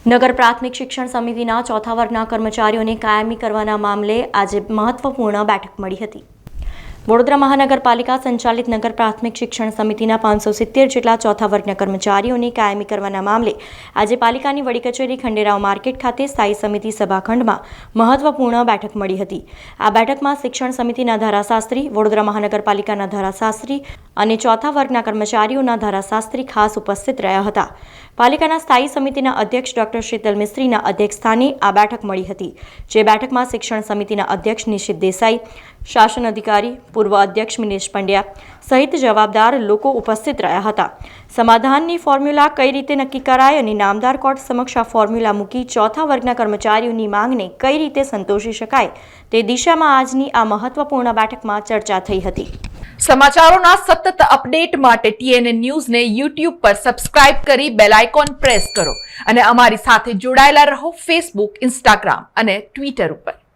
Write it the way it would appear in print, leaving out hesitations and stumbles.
નગર પ્રાથમિક શિક્ષણ સમિતિના ચોથા વર્ગના કર્મચારીઓને કાયમી કરવાના મામલે આજે મહત્વપૂર્ણ બેઠક મળી હતી। વડોદરા મહાનગરપાલિકા સંચાલિત નગર પ્રાથમિક શિક્ષણ સમિતિના 570 જેટલા ચોથા વર્ગના કર્મચારીઓને કાયમી કરવાના મામલે આજે પાલિકાની વડી કચેરી ખંડેરાવ માર્કેટ ખાતે સ્થાયી સમિતિ સભાખંડમાં મહત્વપૂર્ણ બેઠક મળી હતી। આ બેઠકમાં શિક્ષણ સમિતિના ધારાશાસ્ત્રી, વડોદરા મહાનગરપાલિકાના ધારાશાસ્ત્રી અને ચોથા વર્ગના કર્મચારીઓના ધારાશાસ્ત્રી ખાસ ઉપસ્થિત રહ્યા હતા। પાલિકાના સ્થાયી સમિતિના અધ્યક્ષ ડોક્ટર શીતલ મિસ્ત્રીના અધ્યક્ષસ્થાને આ બેઠક મળી હતી, જે બેઠકમાં શિક્ષણ સમિતિના અધ્યક્ષ નિશિત દેસાઈ, શાસન અધિકારી, પૂર્વ અધ્યક્ષ મિનેશ પંડ્યા સહિત જવાબદાર લોકો ઉપસ્થિત રહ્યા હતા। સમાધાનની ફોર્મ્યુલા કઈ રીતે નક્કી કરાય અને નામદાર કોર્ટ સમક્ષ આ ફોર્મ્યુલા મૂકી ચોથા વર્ગના કર્મચારીઓની માંગને કઈ રીતે સંતોષી શકાય તે દિશામાં આજની આ મહત્વપૂર્ણ બેઠકમાં ચર્ચા થઈ હતી। સમાચારોના સતત અપડેટ માટે TNN ન્યૂઝને YouTube પર સબસ્ક્રાઇબ કરી બેલ આઇકોન પ્રેસ કરો અને અમારી સાથે જોડાયેલા રહો Facebook, Instagram અને Twitter ઉપર।